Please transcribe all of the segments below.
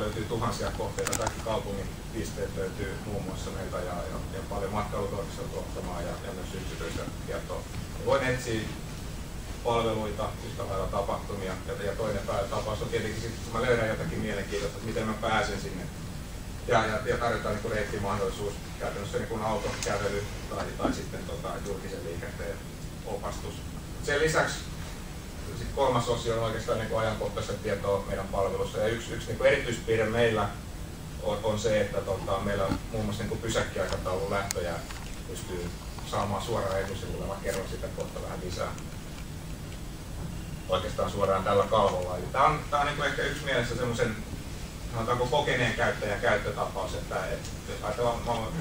löytyy tuhansia kohteita, kaikki kaupungin pisteet löytyy muun muassa meiltä ja paljon matkailutoimistoa tuottamaan ja myös yksityistä tietoa. Voin etsiä palveluita, yhtä lailla tapahtumia ja toinen tapaus on tietenkin sitten, kun mä löydän jotakin mielenkiintoista, että miten mä pääsen sinne. Ja tarjotaan niin reittimahdollisuus, käytännössä niin autokävely tai sitten julkisen liikenteen opastus. Sen lisäksi sit kolmas osio on oikeastaan niin ajankohtaista tietoa meidän palvelussa. Ja yksi niin erityispiirre meillä on se, että meillä on muun muassa niin pysäkkiaikataulun lähtöjä pystyy saamaan suoraan etusivulle. Mä kerron sitä kohta vähän lisää. Oikeastaan suoraan tällä kalvolla. Tämä on niin ehkä yksi mielessä semmoisen sanotaanko kokeneen käyttäjän käyttötapaus, että mä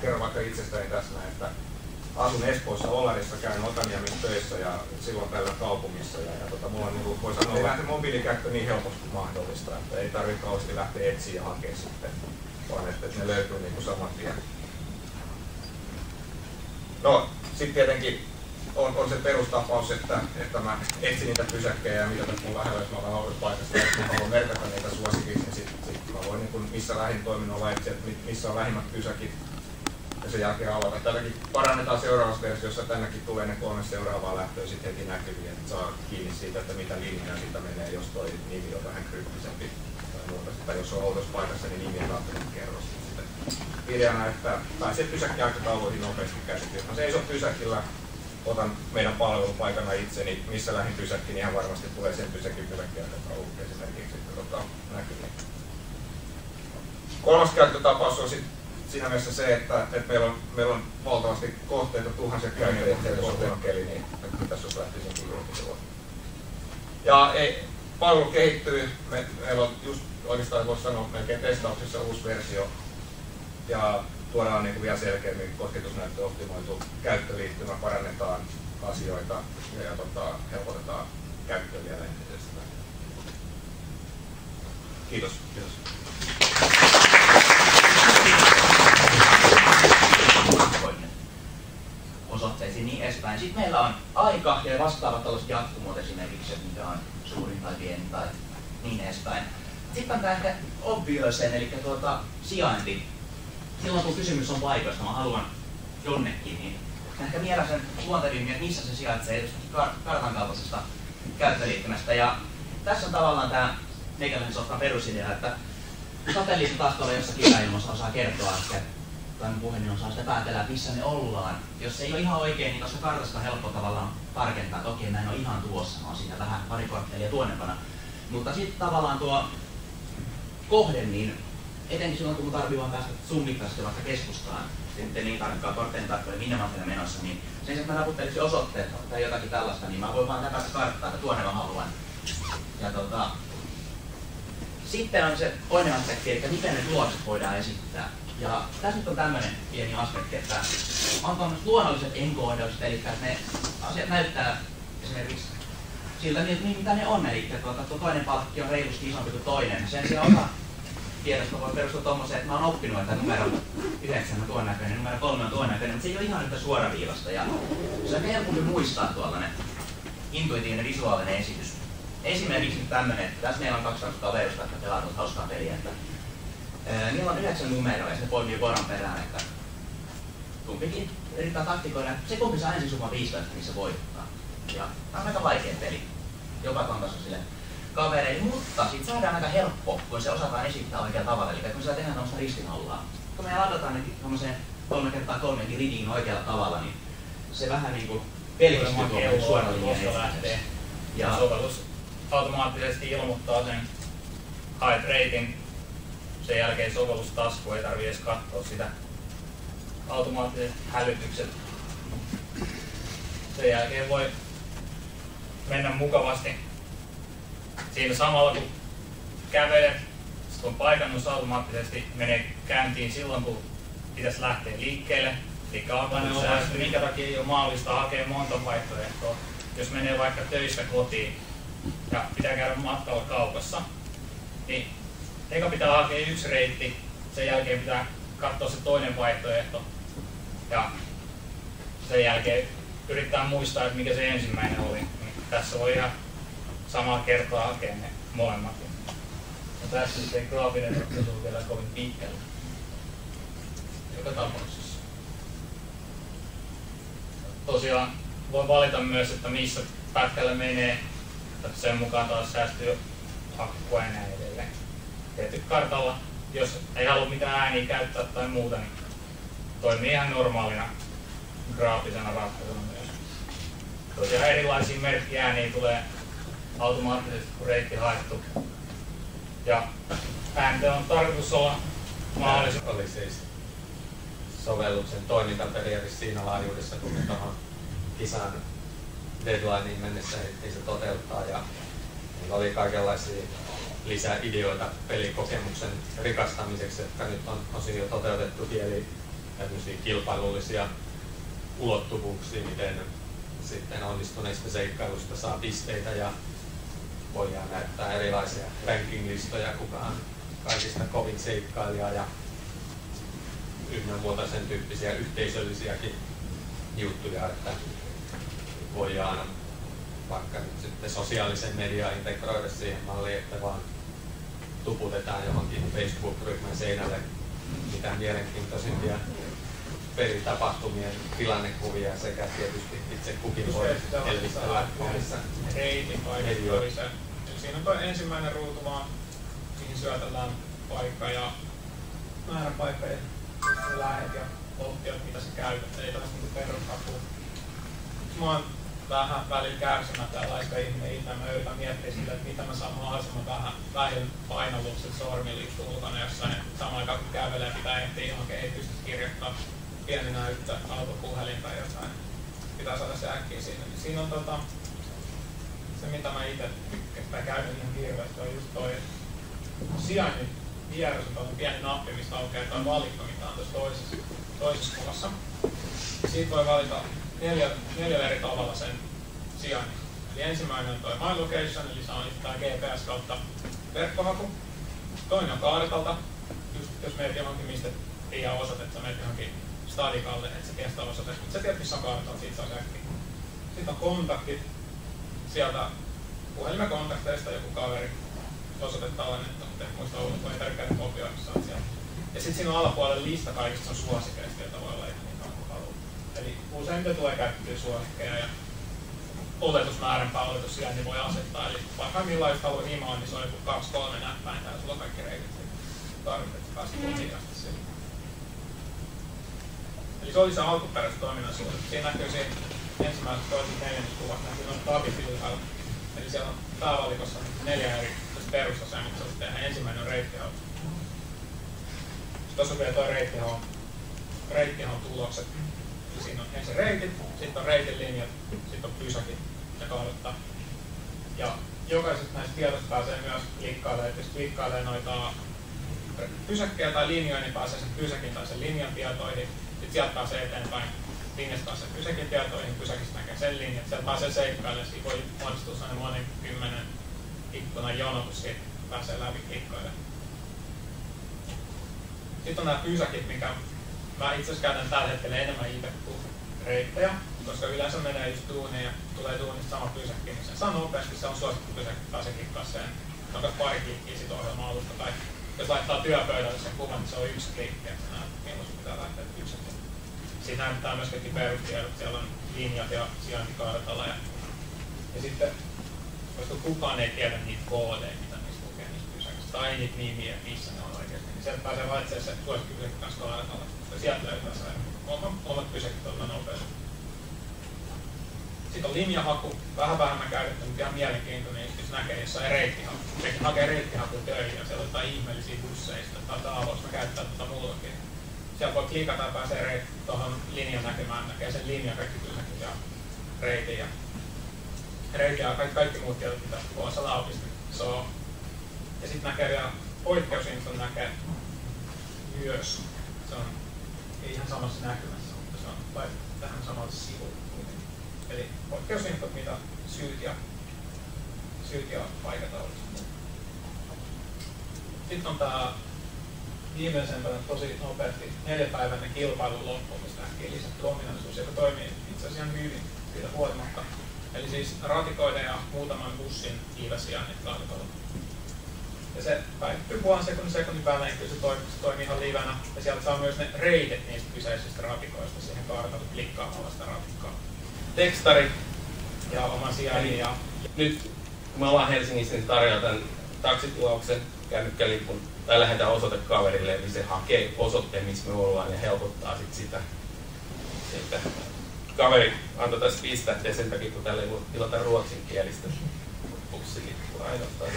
kerron vaikka itsestäni tässä näin, että asun Espoossa Olarissa, käyn Otaniemessä töissä ja silloin tällä kaupungissa ja mulla on niin voi sanoa vähän se mobiilikäyttö niin helposti kuin mahdollista, että ei tarvitse kauheasti lähteä etsiä ja hakea sitten, vaan että ne löytyy niin saman tien. No, sitten tietenkin on se perustapaus, että mä etsin niitä pysäkkejä ja mitä mun lähellä, jos mä olen ollut paikassa, että mä haluan merkata niitä suosikiksi, niin sit mä voin niin missä lähin toiminnolla etsiä, että missä on lähimmät pysäkit ja sen jälkeen avata. Tälläkin parannetaan seuraavassa versiossa, tännekin tulee ne 3 seuraavaa lähtöä sitten heti näkyviin, että saa kiinni siitä, että mitä linjaa siitä menee, jos toi nimi on vähän kryptisempi tai muuta. Tai jos on outossa paikassa, niin nimi ei välttämättä kerro sitä. Ideana, että pääsee pysäkkiaikatauluihin nopeasti käsityyn. Mä seison pysäkillä, otan meidän palvelupaikana itse, niin missä lähin pysäkki, niin ihan varmasti tulee sen pysäkkiaikataulu esimerkiksi näkyviin. Kolmas käyttötapaus on sitten siinä mielessä se, että meillä on valtavasti kohteita, tuhansia käyttäjiä kohteenkeli, niin tässä jos lähtisinkin julkisella. Ja palvelu kehittyy, meillä on just oikeastaan voisi sanoa melkein testauksessa uusi versio ja tuodaan niin vielä selkeämmin kosketusnäyttö optimoitu käyttöliittymä, parannetaan asioita ja helpotetaan käyttöä vielä entisestään. Kiitos. Osoitteisiin niin edespäin. Sitten meillä on aika ja vastaavat tällaiset jatkumot esimerkiksi, mikä on suurin tai pieni tai niin edespäin. Sitten on tämä ehkä obvious, eli sijainti. Silloin kun kysymys on paikoista, mä haluan jonnekin, niin ehkä vielä sen luontevimmin, että missä se sijaitsee esimerkiksi kartan kaltaisesta käyttöliittymästä. Ja tässä on tavallaan tämä meikäläisen softan perusidea, että satelliitti taas tuolla jossakin ilmassa osaa kertoa, että tämän puhelin osaa sitä päätellä, että missä me ollaan. Jos se ei ole ihan oikein, niin tuosta kartasta on helppo tavallaan tarkentaa, että okei, mä en ole ihan tuossa, mä oon siinä vähän pari korttelia tuonnepana. Mutta sitten tavallaan tuo kohde, niin etenkin silloin, kun mun tarvii vaan päästä summittaisesti vaikka keskustaan, sitten niin tarkkaan kortteiden tarkkaan, minne mä olen menossa, niin sen sijaan, että mä naputtelisin osoitteet tai jotakin tällaista, niin mä voin vaan täpästä karttaa, että tuonne mä haluan. Ja sitten on se toinen aspekti, eli miten ne tulokset voidaan esittää. Ja tässä nyt on tämmöinen pieni aspekti, että on tämmöiset luonnolliset enkoodaukset, eli että ne asiat näyttää esimerkiksi siltä, mitä ne on. Eli tuo toinen palkki on reilusti isompi kuin toinen. Sen sijaan osa tiedosta voi perustua tommoseen, että mä oon oppinut, että numero 9 on tuon näköinen, numero 3 on tuon näköinen, mutta se ei ole ihan yhtä suoraviivasta. Ja se on helpompi muistaa tuollainen intuitiivinen visuaalinen esitys. Esimerkiksi nyt tämmönen, että tässä meillä on 2 kaverusta, jotka pelaa tuota hauskaa peliä. Niillä on 9 numeroa ja se poimii vuoron perään, että kumpikin yrittää taktikoida, se kumpi saa ensin summa 15, niin se voittaa. Ja tämä on aika vaikea peli, joka tasoisille kavereille, mutta siitä saadaan aika helppo, kun se osataan esittää oikealla tavalla. Eli kun se tehdään tämmöistä ristinhallaa. Kun me ladataan ne tommoseen 3x3 ridiin oikealla tavalla, niin se vähän niinku pelkistyy tuohon suoran linjan esittämiseen. Ja sovellus automaattisesti ilmoittaa sen height ratein. Sen jälkeen sovellustasku ei tarvitse edes katsoa sitä. Automaattiset hälytykset. Sen jälkeen voi mennä mukavasti. Siinä samalla kun kävelet, kun paikannus automaattisesti menee käyntiin silloin kun pitäisi lähteä liikkeelle. Eli automaattisesti minkä takia ei ole mahdollista hakea monta vaihtoehtoa. Jos menee vaikka töistä kotiin ja pitää käydä matkalla kaupassa, niin eka pitää hakea yksi reitti, sen jälkeen pitää katsoa se toinen vaihtoehto ja sen jälkeen yrittää muistaa, että mikä se ensimmäinen oli. Niin tässä voi ihan samaa kertaa hakea ne molemmat. Tässä sitten graafinen ratkaisu vielä kovin pitkällä. Joka tapauksessa. Tosiaan voi valita myös, että missä pätkällä menee. Sen mukaan taas säästyy akkua ja näin edelleen. Tietysti kartalla, jos ei halua mitään ääniä käyttää tai muuta, niin toimii ihan normaalina graafisena ratkaisuna myös. Tosiaan erilaisia merkkiääniä tulee automaattisesti, kun reitti haettu. Ja äänten on tarkoitus olla mahdollisimman. Oli siis sovelluksen toimintaperiaate siinä laajuudessa, kun me tuohon kisan deadlineen mennessä ei se toteuttaa. Ja meillä oli kaikenlaisia lisäideoita pelikokemuksen rikastamiseksi, jotka nyt on osin jo toteutettu, eli tämmöisiä kilpailullisia ulottuvuuksia, miten sitten onnistuneista seikkailusta saa pisteitä ja voidaan näyttää erilaisia ranking-listoja, kuka on kaikista kovin seikkailija ja ynnä muuta sen tyyppisiä yhteisöllisiäkin juttuja, että voidaan vaikka nyt sitten sosiaalisen median integroida siihen malliin, että vaan tuputetaan johonkin Facebook-ryhmän seinälle mitään mielenkiintoisimpia pelitapahtumien tilannekuvia sekä tietysti itse kukin voi elvistellä omissa reitin vaihtoehtoja. Siinä on tuo ensimmäinen ruutu vaan, mihin syötellään paikka ja määräpaikka ja sitten lähet ja optiot, mitä sä käytät. Ei tällaista niin peruskapua. Mä oon vähän välillä kärsimättä ja laiska ihminen itse. Mä yritän miettiä sille, että mitä mä saan mahdollisimman vähän vähin painallukset sormiliikku ulkona jossain. Samaan aikaan kun kävelee pitää ehtiä johonkin, ei pysty kirjoittamaan pieni näyttö, autopuhelin tai jotain. Pitää saada se äkkiä siinä. Siinä on se mitä mä itse tykkään käydä ihan hirveästi on just toi sijainnin vieressä on pieni nappi, mistä aukeaa toi valikko, mitä on tuossa toisessa kuvassa. Siitä voi valita neljällä eri tavalla sen sijainnin. Eli ensimmäinen on toi My Location, eli se on tämä GPS kautta verkkohaku. Toinen on kartalta, just jos menet johonkin, mistä ei ole osoitetta, menet johonkin stadikalle, että se tiedät osoite. Mutta sä tiedät, missä on kartalla, siitä saa säkkiä. Sitten on kontaktit. Sieltä puhelimen kontakteista joku kaveri osoitetta alennetta, mutta en muista ulkoa, ei tärkeää kopioida sieltä. Ja sitten siinä on alapuolella lista kaikista sun suosikeista, joita voi olla ihan niin kauan kuin haluaa. Eli useimmiten tulee käytettyä suosikkeja ja oletusmääränpää oletussijainnin voi asettaa. Eli parhaimmillaan jos haluaa imoa, niin se on joku 2-3 näppäintä ja sulla on kaikki reitit tarvitset päästä kotiin asti sille. Eli se oli se alkuperäisen toiminnan suunnitelma. Siinä näkyy siinä ensimmäisessä toisessa neljännenkuvassa näkyy noin tabit ylhäällä. Eli siellä on päävalikossa 4 eri perusasia, mitä se tehdään. Ensimmäinen on reittihausta. Tuossa on vielä tuo reittihaun tulokset. Eli siinä on ensin reitit, sitten on reitin linjat, sitten on pysäkit ja kartta. Ja jokaisesta näistä tiedosta pääsee myös klikkailemaan, että jos klikkailee noita pysäkkejä tai linjoja, niin pääsee sen pysäkin tai sen linjan tietoihin. Sitten sieltä pääsee eteenpäin. Linjasta pääsee pysäkin tietoihin, pysäkistä näkee sen linjan. Sieltä pääsee seikkailemaan, siinä voi muodostua sellainen monen 10 ikkunan jono, kun siitä pääsee läpi klikkailemaan. Sitten on nämä pysäkit, mikä mä itse asiassa käytän tällä hetkellä enemmän itse kuin reittejä, koska yleensä menee just duuniin ja tulee duunista sama pysäkki, niin sen saa nopeasti, se on suosittu pysäkki, pääsee klikkaa sen. Onko pari klikkiä sit ohjelma-alusta, tai jos laittaa työpöydälle sen kuvan, niin se on yksi klikki, että milloin sun pitää laittaa pysäkki. Siitä näyttää myös kaikki perustiedot, siellä on linjat ja sijaintikartalla. Ja sitten, koska kukaan ei tiedä niitä koodeja, mitä niistä lukee niistä pysäkistä, tai niitä nimiä, missä ne on oikeasti, niin sieltä pääsee valitsemaan se suosikkipysäkki kanssa kartalla. Ja sieltä löytää se omat pysäkit tuolla nopeasti. Sitten on linjahaku, vähän vähemmän käytetty, mutta ihan mielenkiintoinen, jos näkee jossain reittihaku. Sekin hakee reittihakuun töihin ja siellä on jotain ihmeellisiä busseista tai avoista käyttää muutakin. Siellä voi klikata ja pääsee tuohon linjan näkemään, näkee sen linjan, kaikki pysäkit ja reitin ja kaikki muut tiedot, mitä vuosilla autista. Ja sitten näkee vielä poikkeusinfon näkee myös. Se on ei ihan samassa näkymässä, mutta se on vähän samalla sivulla. Eli poikkeusinfot, mitä syyt ja aikataulussa. Sitten on tämä viimeisempänä tosi nopeasti 4-päiväinen kilpailun loppumista äkkiä lisätty ominaisuus, joka toimii itse asiassa ihan hyvin siitä huolimatta. Eli siis ratikoiden ja muutaman bussin kiiväsijainnit kartalla. Ja se päivittyy puolen sekunnin välein, kyllä se toimii ihan livenä. Ja sieltä saa myös ne reitit niistä kyseisistä ratikoista siihen kartalle klikkaamalla sitä ratikkaa. Tekstari Ja oman sijainnin ja... Nyt kun me ollaan Helsingissä, niin tarjoaa tämän taksitilauksen, kännykkälipun tai lähdetään osoitekaverille, niin se hakee osoitteen, missä me ollaan ja helpottaa sitä. Kaveri antoi tässä pistää sen takia, kun täällä ei voi tilata ruotsinkielistä bussilippua ainoastaan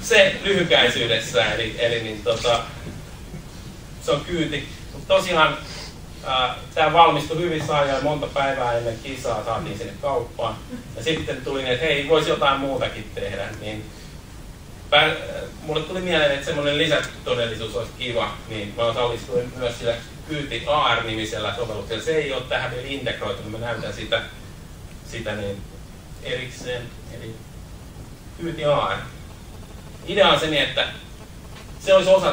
se lyhykäisyydessä, eli niin, se on kyyti. Tosiaan tämä valmistui hyvissä ajoin, monta päivää ennen kisaa saatiin sinne kauppaan. Ja sitten tuli, että hei, voisi jotain muutakin tehdä. Niin mulle tuli mieleen, että semmoinen lisätodellisuus olisi kiva, niin mä osallistuin myös sillä Kyyti AR-nimisellä sovelluksella. Se ei ole tähän vielä integroitu, niin mä näytän sitä niin erikseen. Eli Kyyti AR. Idea on se niin, että se olisi osa